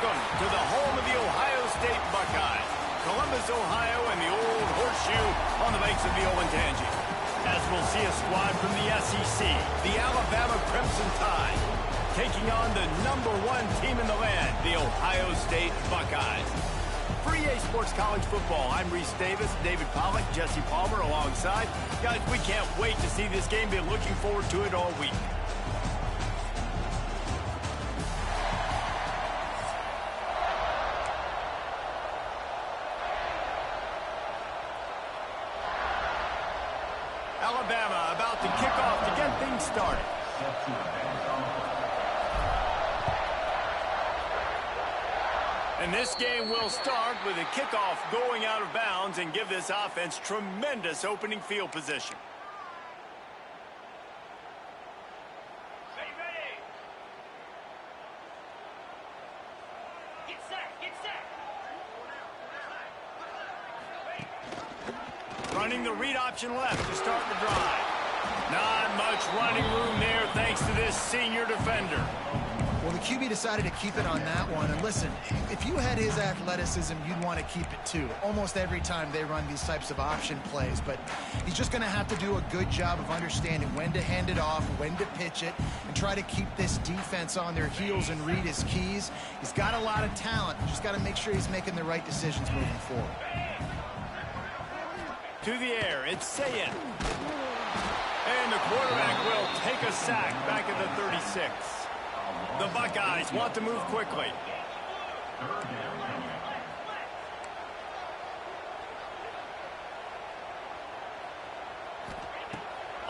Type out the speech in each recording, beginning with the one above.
Welcome to the home of the Ohio State Buckeyes, Columbus, Ohio, and the old horseshoe on the banks of the Olentangy. As we'll see a squad from the SEC, the Alabama Crimson Tide, taking on the #1 team in the land, the Ohio State Buckeyes. For EA Sports College Football, I'm Reese Davis, David Pollack, Jesse Palmer alongside. Guys, we can't wait to see this game. Been looking forward to it all week. Alabama about to kick off to get things started. And this game will start with a kickoff going out of bounds and give this offense tremendous opening field position. Ready. Get set, get set. Running the read option left to start the drive. Not much running room there thanks to this senior defender. Well, the QB decided to keep it on that one. And listen, if you had his athleticism, you'd want to keep it too. Almost every time they run these types of option plays. But he's just going to have to do a good job of understanding when to hand it off, when to pitch it, and try to keep this defense on their heels and read his keys. He's got a lot of talent. Just got to make sure he's making the right decisions moving forward. To the air, it's Sayin. And the quarterback will take a sack back at the 36. The Buckeyes want to move quickly.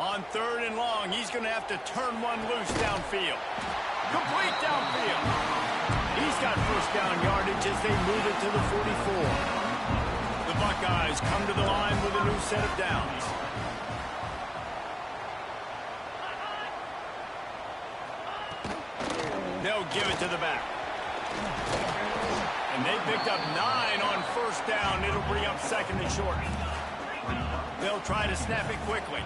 On 3rd and long, he's going to have to turn one loose downfield. Complete downfield. He's got first down yardage as they move it to the 44. The Buckeyes come to the line with a new set of downs. They'll give it to the back. And they picked up 9 on first down. It'll bring up 2nd and short. They'll try to snap it quickly.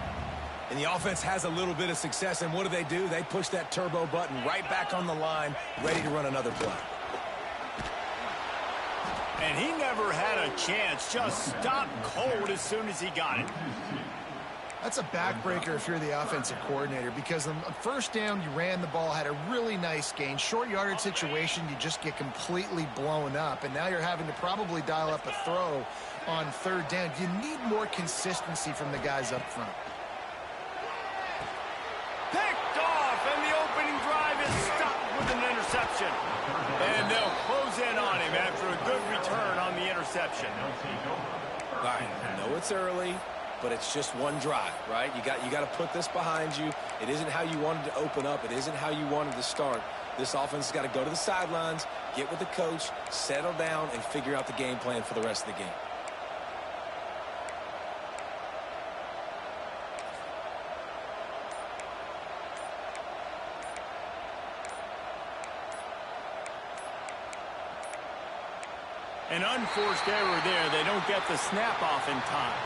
And the offense has a little bit of success, and what do? They push that turbo button right back on the line, ready to run another play. And he never had a chance. Just stopped cold as soon as he got it. That's a backbreaker if you're the offensive coordinator, because on first down, you ran the ball, had a really nice gain. Short yardage situation, you just get completely blown up, and now you're having to probably dial up a throw on 3rd down. You need more consistency from the guys up front. Picked off, and the opening drive is stopped with an interception. And they'll close in on him after a good return on the interception. All right, I know it's early, but it's just one drive, right? You got to put this behind you. It isn't how you wanted to open up. It isn't how you wanted to start. This offense has got to go to the sidelines, get with the coach, settle down, and figure out the game plan for the rest of the game. An unforced error there. They don't get the snap off in time.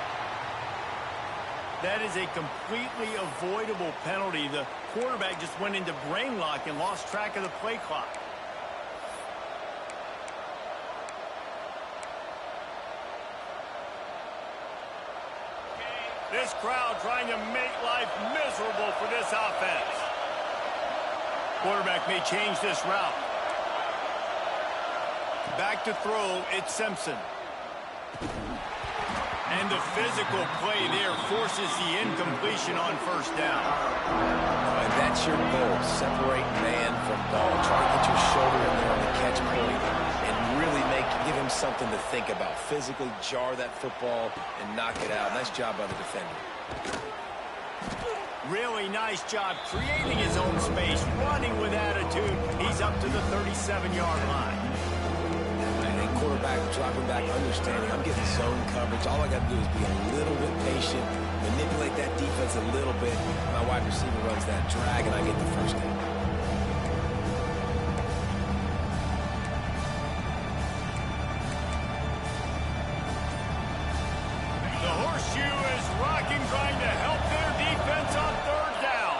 That is a completely avoidable penalty. The quarterback just went into brain lock and lost track of the play clock. This crowd trying to make life miserable for this offense. Quarterback may change this route. Back to throw, it's Simpson. And the physical play there forces the incompletion on first down. And that's your goal, separate man from ball. Try to get your shoulder in there on the catch point and really give him something to think about. Physically jar that football and knock it out. Nice job by the defender. Really nice job creating his own space, running with attitude. He's up to the 37-yard line. Quarterback dropping back, understanding I'm getting zone coverage. All I got to do is be a little bit patient, manipulate that defense a little bit. My wide receiver runs that drag, and I get the first down. The horseshoe is rocking, trying to help their defense on 3rd down.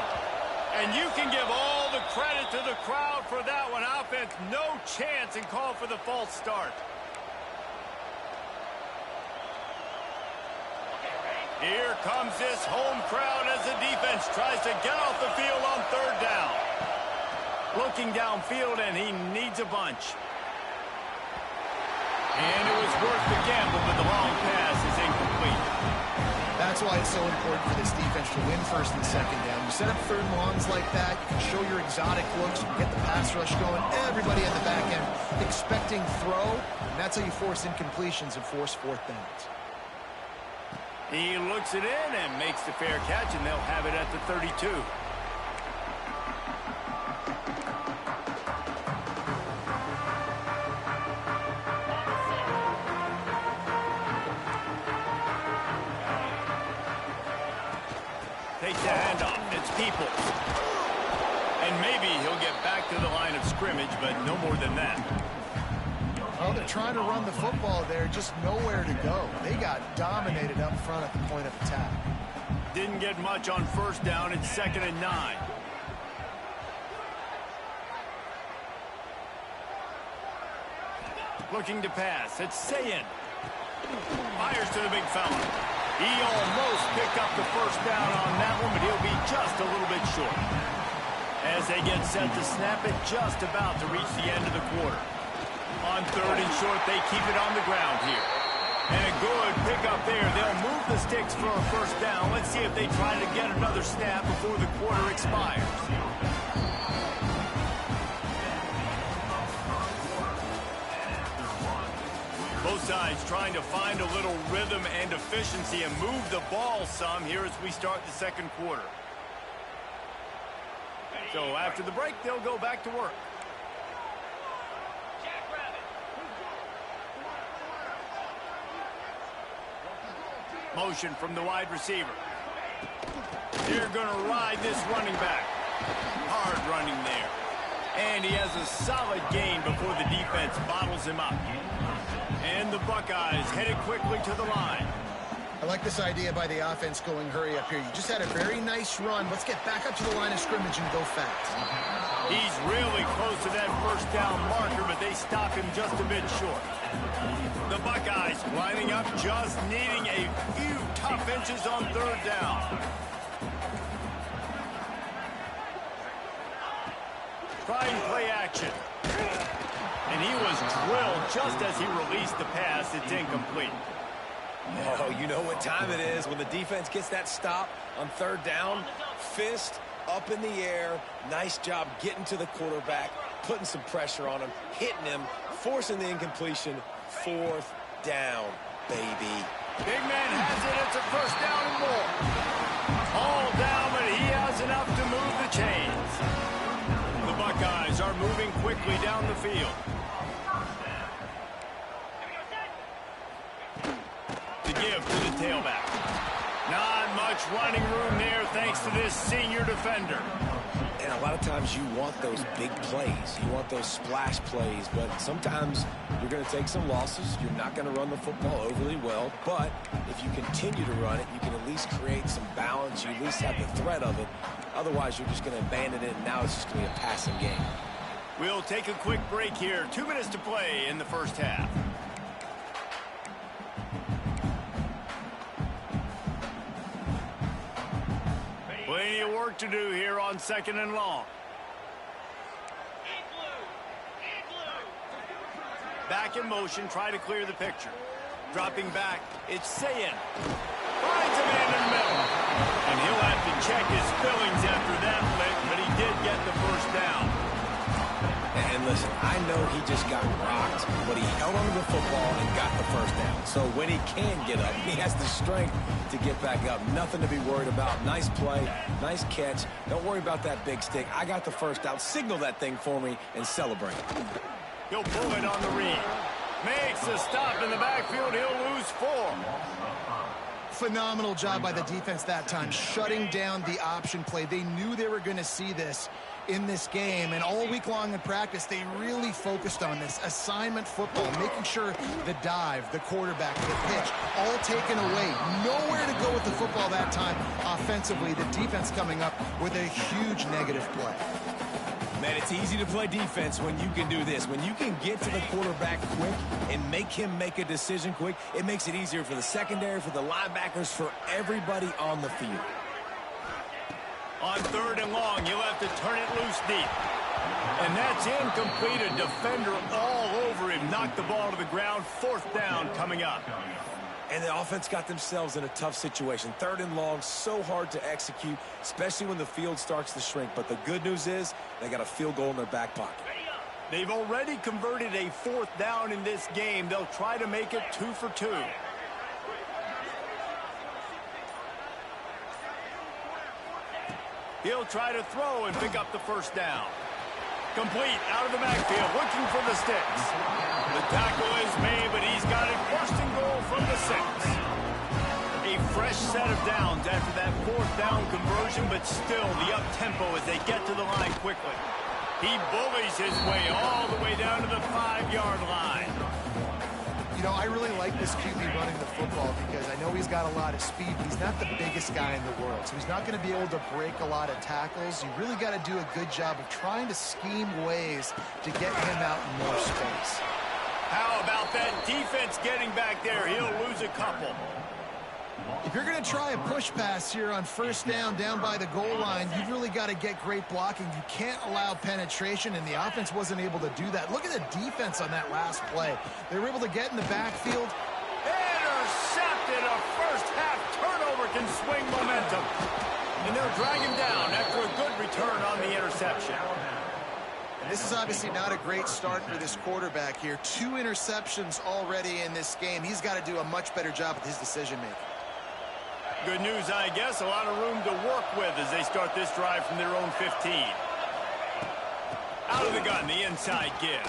And you can give all the credit to the crowd for that one. Offense defense no chance and call for the false start. Here comes this home crowd as the defense tries to get off the field on third down. Looking downfield, and he needs a bunch. And it was worth the gamble, but the long pass is incomplete. That's why it's so important for this defense to win first and second down. You set up third and longs like that, you can show your exotic looks, you can get the pass rush going, everybody at the back end expecting throw, and that's how you force incompletions and force fourth downs. He looks it in and makes the fair catch, and they'll have it at the 32. Takes the handoff. It's Peoples. And maybe he'll get back to the line of scrimmage, but no more than that. Well, they're trying to run the football there, just nowhere to go. They got dominated up front at the point of attack. Didn't get much on first down. It's 2nd and 9. Looking to pass. It's Sayin. Fires to the big fella. He almost picked up the first down on that one, but he'll be just a little bit short. As they get set to snap it, just about to reach the end of the quarter. On third and short, they keep it on the ground here. And a good pickup there. They'll move the sticks for a first down. Let's see if they try to get another snap before the quarter expires. Both sides trying to find a little rhythm and efficiency and move the ball some here as we start the second quarter. So after the break, they'll go back to work. Motion from the wide receiver. They're going to ride this running back. Hard running there. And he has a solid gain before the defense bottles him up. And the Buckeyes headed quickly to the line. I like this idea by the offense going hurry up here. You just had a very nice run. Let's get back up to the line of scrimmage and go fast. He's really close to that first down marker, but they stop him just a bit short. The Buckeyes lining up, just needing a few tough inches on third down. Trying play action. And he was drilled just as he released the pass. It's incomplete. Oh, you know what time it is when the defense gets that stop on third down. Fist up in the air. Nice job getting to the quarterback, putting some pressure on him, hitting him, forcing the incompletion. Fourth down, baby. Big man has it. It's a first down and more. All down, but he has enough to move the chains. The Buckeyes are moving quickly down the field. To give to the tailback. Not much running room there thanks to this senior defender. And a lot of times you want those big plays. You want those splash plays, but sometimes you're going to take some losses. You're not going to run the football overly well, but if you continue to run it, you can at least create some balance. You at least have the threat of it. Otherwise, you're just going to abandon it, and now it's just going to be a passing game. We'll take a quick break here. 2 minutes to play in the first half. Plenty of work to do here on 2nd and long. Back in motion, try to clear the picture. Dropping back, it's Sayin. Finds a man in the middle. And he'll have to check his fillings after that lick, but he did get the first down. And listen, I know he just got rocked, but he held onto the football and got the first down. So when he can get up, he has the strength to get back up. Nothing to be worried about. Nice play, nice catch. Don't worry about that big stick. I got the first down. Signal that thing for me and celebrate. He'll pull it on the read. Makes a stop in the backfield. He'll lose 4. Phenomenal job by the defense that time, shutting down the option play. They knew they were going to see this in this game, and all week long in practice, they really focused on this assignment football, making sure the dive, the quarterback, the pitch, all taken away. Nowhere to go with the football that time offensively. The defense coming up with a huge negative play. Man, it's easy to play defense when you can do this. When you can get to the quarterback quick and make him make a decision quick, it makes it easier for the secondary, for the linebackers, for everybody on the field. On 3rd and long, you'll have to turn it loose deep. And that's incomplete. A defender all over him. Knocked the ball to the ground. 4th down coming up. And the offense got themselves in a tough situation. 3rd and long, so hard to execute, especially when the field starts to shrink. But the good news is they got a field goal in their back pocket. They've already converted a 4th down in this game. They'll try to make it 2 for 2. He'll try to throw and pick up the 1st down. Complete out of the backfield, looking for the sticks. The tackle is made, but he's got it 1st and goal from the 6. A fresh set of downs after that 4th down conversion, but still the up-tempo as they get to the line quickly. He bullies his way all the way down to the 5-yard line. You know, I really like this QB running the football because I know he's got a lot of speed, but he's not the biggest guy in the world. So he's not going to be able to break a lot of tackles. You really got to do a good job of trying to scheme ways to get him out in more space. How about that defense getting back there? He'll lose a couple. If you're going to try a push pass here on 1st down by the goal line, you've really got to get great blocking. You can't allow penetration, and the offense wasn't able to do that. Look at the defense on that last play. They were able to get in the backfield. Intercepted. A first-half turnover can swing momentum. And they'll drag him down after a good return on the interception. This is obviously not a great start for this quarterback here. 2 interceptions already in this game. He's got to do a much better job with his decision-making. Good news, I guess. A lot of room to work with as they start this drive from their own 15. Out of the gun, the inside give.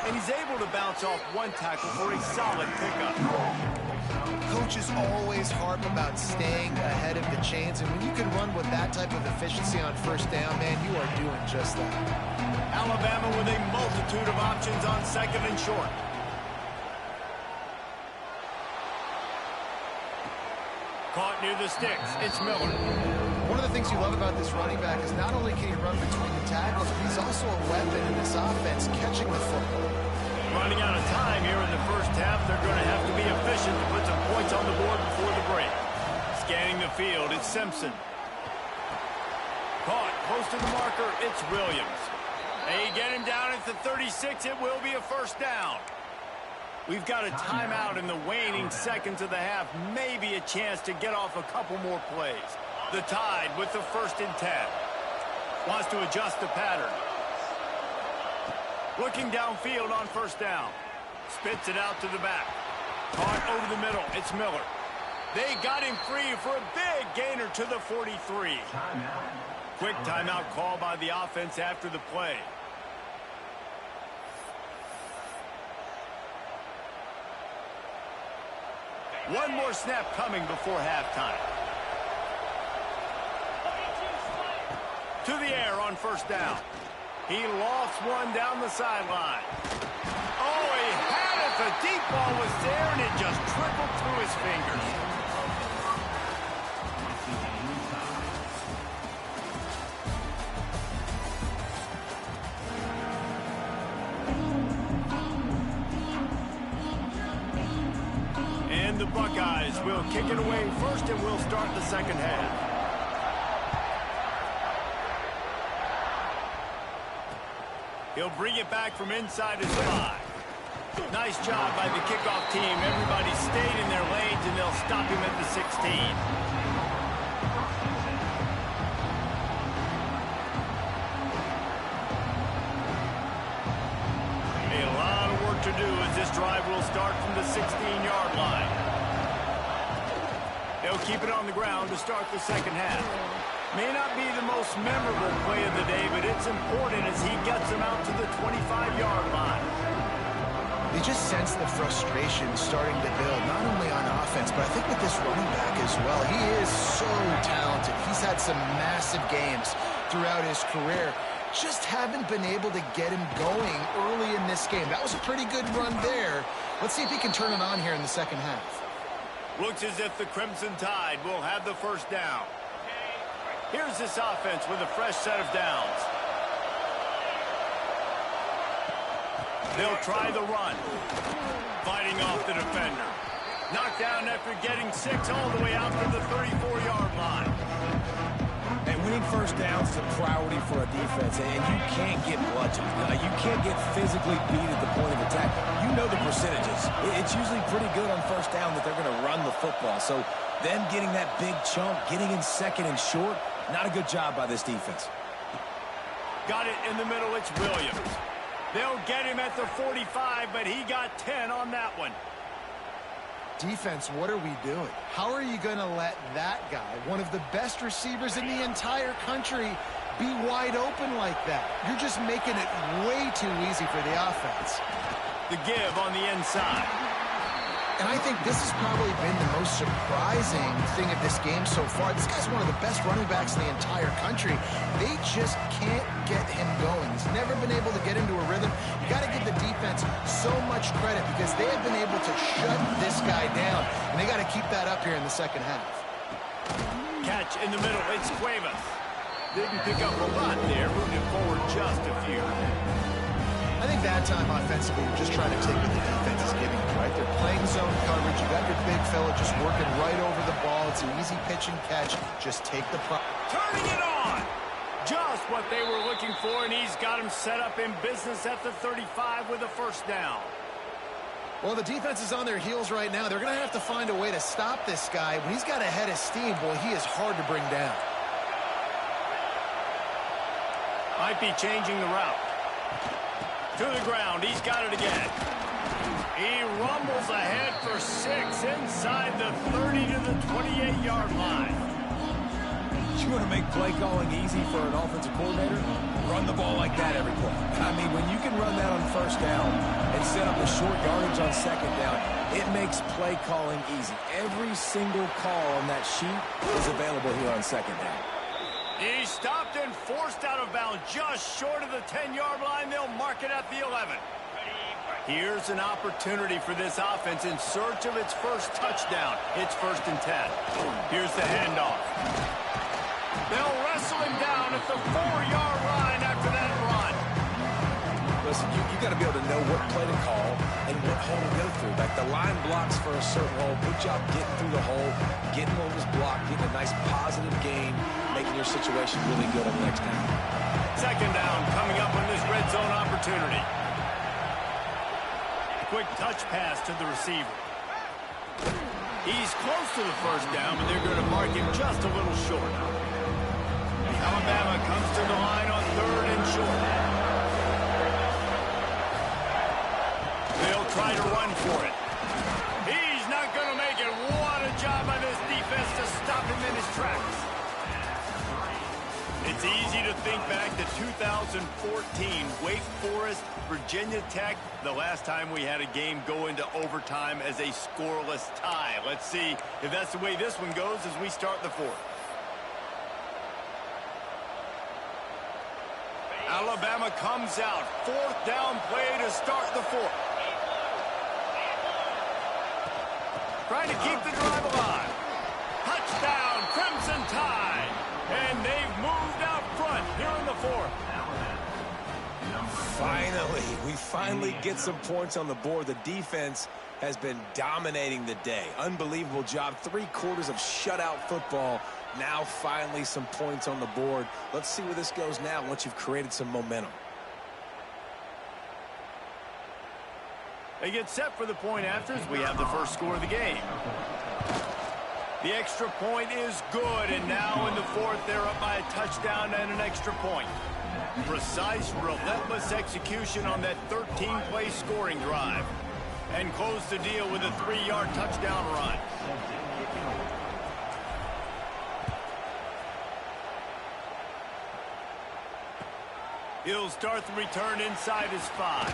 And he's able to bounce off 1 tackle for a solid pickup. Coaches always harp about staying ahead of the chains, and when you can run with that type of efficiency on 1st down, man, you are doing just that. Alabama with a multitude of options on 2nd and short. Caught near the sticks. It's Miller. One of the things you love about this running back is not only can he run between the tackles, but he's also a weapon in this offense, catching the football. Running out of time here in the 1st half. They're going to have to be efficient to put some points on the board before the break. Scanning the field, it's Simpson. Caught close to the marker, it's Williams. They get him down at the 36. It will be a 1st down. We've got a timeout in the waning seconds of the half. Maybe a chance to get off a couple more plays. The Tide with the 1st and 10. Wants to adjust the pattern. Looking downfield on 1st down. Spits it out to the back. Caught over the middle. It's Miller. They got him free for a big gainer to the 43. Quick timeout call by the offense after the play. One more snap coming before halftime. To the air on 1st down. He lofts one down the sideline. Oh, he had it. The deep ball was there, and it just trickled through his fingers. The Buckeyes will kick it away first, and we'll start the 2nd half. He'll bring it back from inside his 5. Nice job by the kickoff team. Everybody stayed in their lanes, and they'll stop him at the 16. A lot of work to do as this drive will start from the 16-yard line. They'll keep it on the ground to start the 2nd half. May not be the most memorable play of the day, but it's important as he gets them out to the 25-yard line. You just sense the frustration starting to build, not only on offense, but I think with this running back as well. He is so talented. He's had some massive games throughout his career. Just haven't been able to get him going early in this game. That was a pretty good run there. Let's see if he can turn it on here in the 2nd half. Looks as if the Crimson Tide will have the 1st down. Here's this offense with a fresh set of downs. They'll try the run. Fighting off the defender. Knocked down after getting 6 all the way out to the 34-yard line. And winning first downs is a priority for a defense, and you can't get bludgeoned. You can't get physically beat at the point of attack. You know the percentages. It's usually pretty good on first down that they're going to run the football. So them getting that big chunk, getting in second and short, not a good job by this defense. Got it in the middle. It's Williams. They'll get him at the 45, but he got 10 on that one. Defense, what are we doing? How are you going to let that guy, one of the best receivers in the entire country, be wide open like that? You're just making it way too easy for the offense. The give on the inside. And I think this has probably been the most surprising thing of this game so far. This guy's one of the best running backs in the entire country. They just can't get him going. He's never been able to get into a rhythm. You got to give the defense so much credit because they have been able to shut this guy down, and they got to keep that up here in the second half. Catch in the middle. It's Cuevas. Didn't pick up a lot there. Moving forward just a few. I think that time offensively, you're just trying to take what the defense is giving you, right? They're playing zone coverage. You got your big fella just working right over the ball. It's an easy pitch and catch. Just take the turning it on. Just what they were looking for, and he's got him set up in business at the 35 with a first down. Well, the defense is on their heels right now. They're going to have to find a way to stop this guy. When he's got a head of steam, boy, he is hard to bring down. Might be changing the route. To the ground. He's got it again. He rumbles ahead for 6 inside the 30 to the 28-yard line. You want to make play calling easy for an offensive coordinator? Run the ball like that every play. I mean, when you can run that on first down and set up a short yardage on second down, it makes play calling easy. Every single call on that sheet is available here on second down. He stopped and forced out of bounds just short of the 10-yard line. They'll mark it at the 11. Here's an opportunity for this offense in search of its first touchdown. It's 1st and 10. Here's the handoff. They'll wrestle him down at the 4-yard line after that run. Listen, you got to be able to know what play to call and what hole to go through. Like the line blocks for a certain hole. Good job getting through the hole, getting what was blocked, getting a nice positive gain, making your situation really good on the next down. Second down coming up on this red zone opportunity. Quick touch pass to the receiver. He's close to the first down, but they're going to mark him just a little short. Alabama comes to the line on 3rd and short. They'll try to run for it. He's not going to make it. What a job by this defense to stop him in his tracks. It's easy to think back to 2014, Wake Forest, Virginia Tech, the last time we had a game go into overtime as a scoreless tie. Let's see if that's the way this one goes as we start the 4th. Alabama comes out. 4th down play to start the 4th. Trying to keep the drive alive. Touchdown, Crimson Tide. And they've moved out front here in the 4th. Finally, we finally get some points on the board. The defense has been dominating the day. Unbelievable job. 3 quarters of shutout football. Now finally some points on the board. Let's see where this goes now once you've created some momentum. They get set for the point after as we have the first score of the game. The extra point is good, and now in the 4th, they're up by a touchdown and an extra point. Precise, relentless execution on that 13-play scoring drive. And close the deal with a 3-yard touchdown run. He'll start the return inside his 5.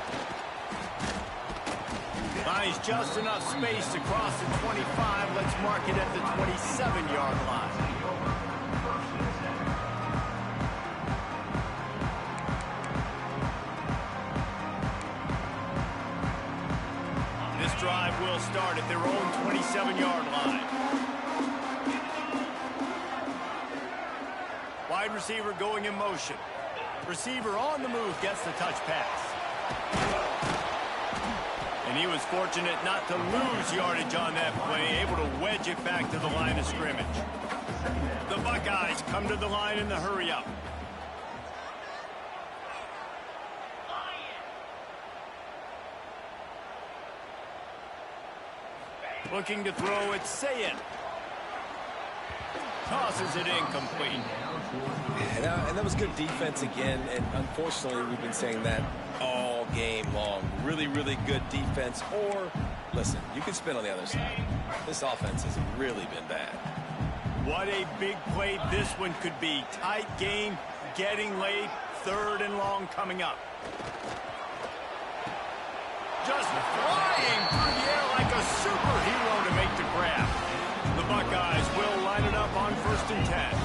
Finds just enough space to cross the 25. Let's mark it at the 27-yard line. This drive will start at their own 27-yard line. Wide receiver going in motion. Receiver on the move gets the touch pass. And he was fortunate not to lose yardage on that play, able to wedge it back to the line of scrimmage. The Buckeyes come to the line in the hurry-up. Looking to throw, it's Sayin. Tosses it incomplete. And that was good defense again, and unfortunately we've been saying that all game long. Really, really good defense. Or, listen, you can spin on the other side. This offense has really been bad. What a big play this one could be. Tight game, getting late, 3rd and long coming up. Just flying through the air like a superhero to make the grab. The Buckeyes will line it up on 1st and 10.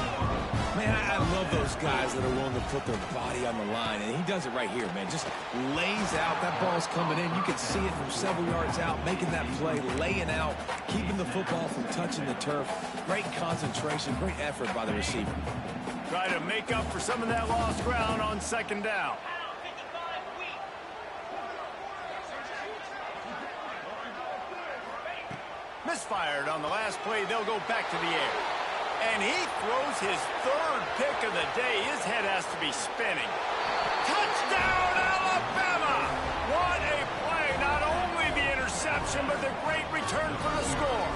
Man, I love those guys that are willing to put their body on the line, and he does it right here, man. Just lays out. That ball's coming in. You can see it from several yards out, making that play, laying out, keeping the football from touching the turf. Great concentration, great effort by the receiver. Try to make up for some of that lost ground on 2nd down. Misfired on the last play. They'll go back to the air. And he throws his 3rd pick of the day. His head has to be spinning. Touchdown, Alabama! What a play. Not only the interception, but the great return for the score.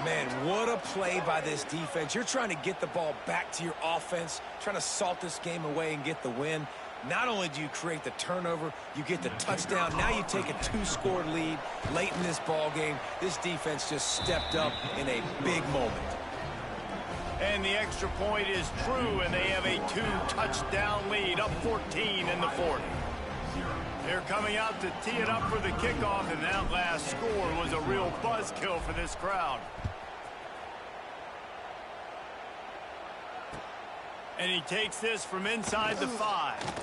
Man, what a play by this defense. You're trying to get the ball back to your offense, trying to salt this game away and get the win. Not only do you create the turnover, you get the touchdown. Now you take a 2-score lead late in this ball game. This defense just stepped up in a big moment. And the extra point is true, and they have a 2-touchdown lead, up 14 in the 4th. They're coming out to tee it up for the kickoff, and that last score was a real buzzkill for this crowd. And he takes this from inside the 5.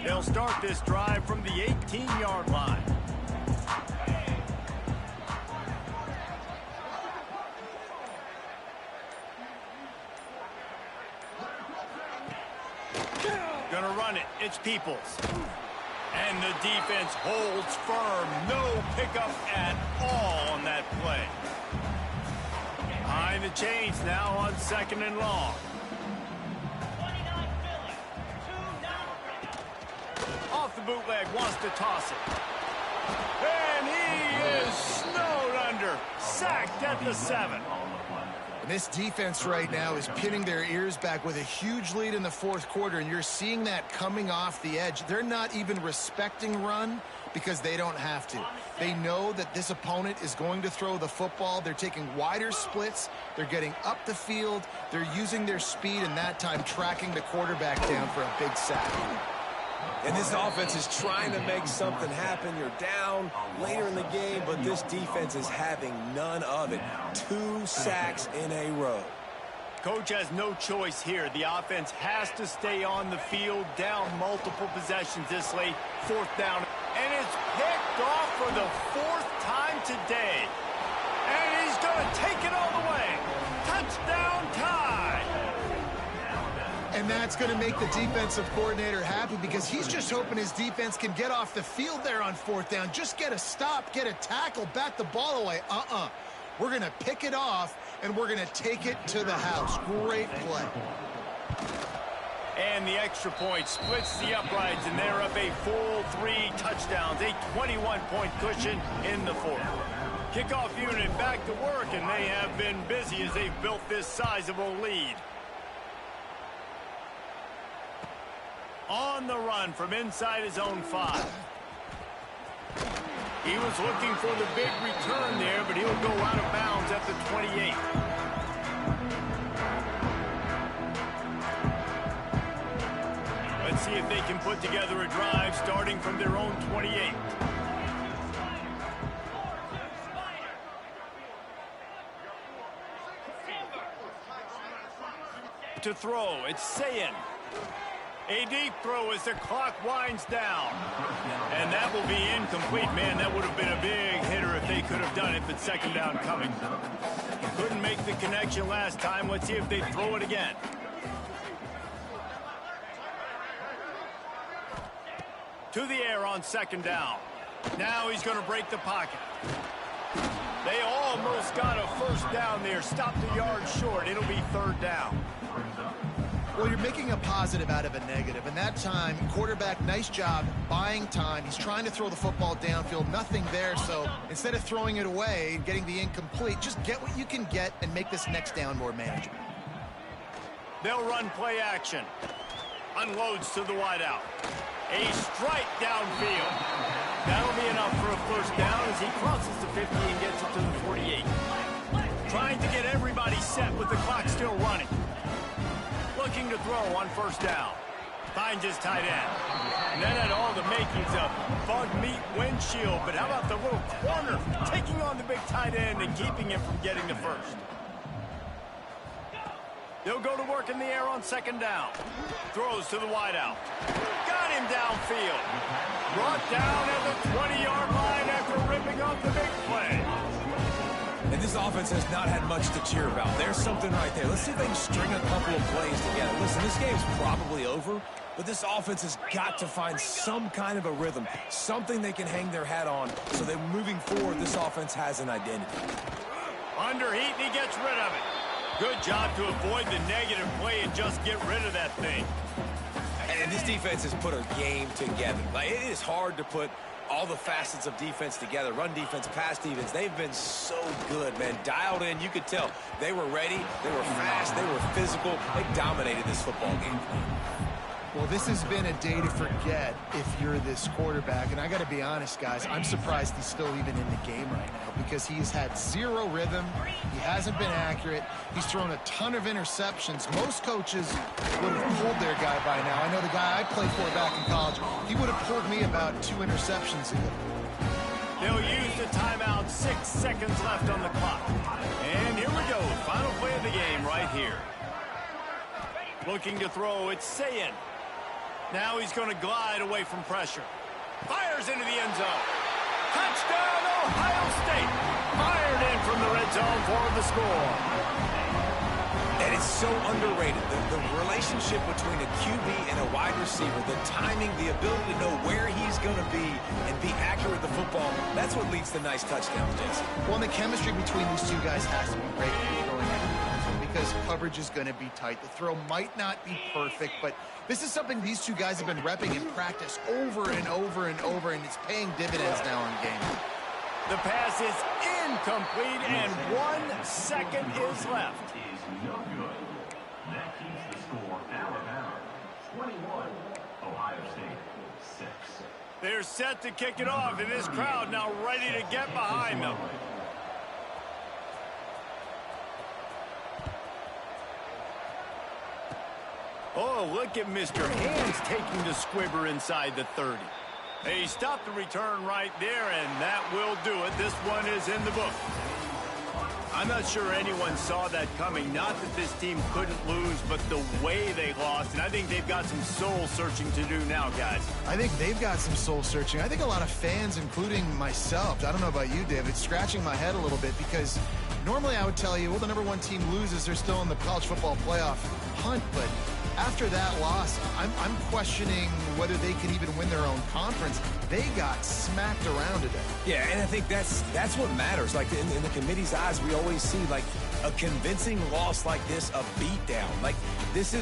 They'll start this drive from the 18-yard line. Gonna run it. It's Peoples. And the defense holds firm. No pickup at all on that play. Behind the chains now on 2nd and long. Off the bootleg, wants to toss it. And he is snowed under. Sacked at the 7. And this defense right now is pinning their ears back with a huge lead in the 4th quarter, and you're seeing that coming off the edge. They're not even respecting run because they don't have to. They know that this opponent is going to throw the football. They're taking wider splits. They're getting up the field. They're using their speed, and that time tracking the quarterback down for a big sack. And this offense is trying to make something happen. You're down later in the game, but this defense is having none of it. 2 sacks in a row. Coach has no choice here. The offense has to stay on the field, down multiple possessions this late. 4th down. And it's picked off for the 4th time today. And he's going to take it all the way. Touchdown tie. And that's going to make the defensive coordinator happy because he's just hoping his defense can get off the field there on 4th down. Just get a stop, get a tackle, bat the ball away. We're going to pick it off, and we're going to take it to the house. Great play. And the extra point splits the uprights, and they're up a full 3 touchdowns, a 21-point cushion in the 4th. Kickoff unit back to work, and they have been busy as they've built this sizable lead. On the run from inside his own 5. He was looking for the big return there, but he'll go out of bounds at the 28. Let's see if they can put together a drive starting from their own 28. To throw, it's Sayin. A deep throw as the clock winds down. And that will be incomplete. Man, that would have been a big hitter if they could have done it, but second down coming. Couldn't make the connection last time. Let's see if they throw it again. To the air on second down. Now he's going to break the pocket. They almost got a first down there. Stopped a yard short. It'll be third down. Well, you're making a positive out of a negative. And that time, quarterback, nice job buying time. He's trying to throw the football downfield. Nothing there. So instead of throwing it away and getting the incomplete, just get what you can get and make this next down more manageable. They'll run play action. Unloads to the wideout. A strike downfield. That'll be enough for a first down as he crosses the 50 and gets it to the 48. Trying to get everybody set with the clock still running. Looking to throw on first down. Finds his tight end. And that had all the makings of bug meat windshield. But how about the little corner taking on the big tight end and keeping him from getting the first? They'll go to work in the air on second down. Throws to the wideout. Got him downfield. Brought down at the 20-yard line after ripping off the big play. And this offense has not had much to cheer about. There's something right there. Let's see if they can string a couple of plays together. Listen, this game's probably over, but this offense has got to find some kind of a rhythm, something they can hang their hat on so that moving forward, this offense has an identity. Under heat, and he gets rid of it. Good job to avoid the negative play and just get rid of that thing. And this defense has put a game together. Like, it is hard to put all the facets of defense together. Run defense, pass defense. They've been so good, man. Dialed in. You could tell they were ready. They were fast. They were physical. They dominated this football game. Well, this has been a day to forget if you're this quarterback. And I got to be honest, guys, I'm surprised he's still even in the game right now because he's had zero rhythm. He hasn't been accurate. He's thrown a ton of interceptions. Most coaches would have pulled their guy by now. I know the guy I played for back in college, he would have pulled me about 2 interceptions ago. They'll use the timeout. 6 seconds left on the clock. And here we go. Final play of the game right here. Looking to throw. It's Sayin. Now he's going to glide away from pressure. Fires into the end zone. Touchdown, Ohio State. Fired in from the red zone for the score. And it's so underrated. The relationship between a QB and a wide receiver, the timing, the ability to know where he's going to be and be accurate with the football, that's what leads to nice touchdowns, Jason. Well, and the chemistry between these two guys has to be great going in because coverage is going to be tight. The throw might not be perfect, but this is something these two guys have been repping in practice over and over and over, and it's paying dividends now in game. The pass is incomplete, and 1 second is left. No good. That keeps the score Alabama 21, Ohio State 6. They're set to kick it off, and this crowd now ready to get behind them. Oh, look at Mr. Hands taking the squibber inside the 30. They stopped the return right there, and that will do it. This one is in the book. I'm not sure anyone saw that coming. Not that this team couldn't lose, but the way they lost. And I think they've got some soul-searching to do now, guys. I think they've got some soul-searching. I think a lot of fans, including myself, I don't know about you, David, scratching my head a little bit because normally I would tell you, well, the number 1 team loses. They're still in the college football playoff hunt, but after that loss, I'm questioning whether they can even win their own conference. They got smacked around today. Yeah, and I think that's what matters. Like in the committee's eyes, we always see like a convincing loss like this, a beatdown. Like this is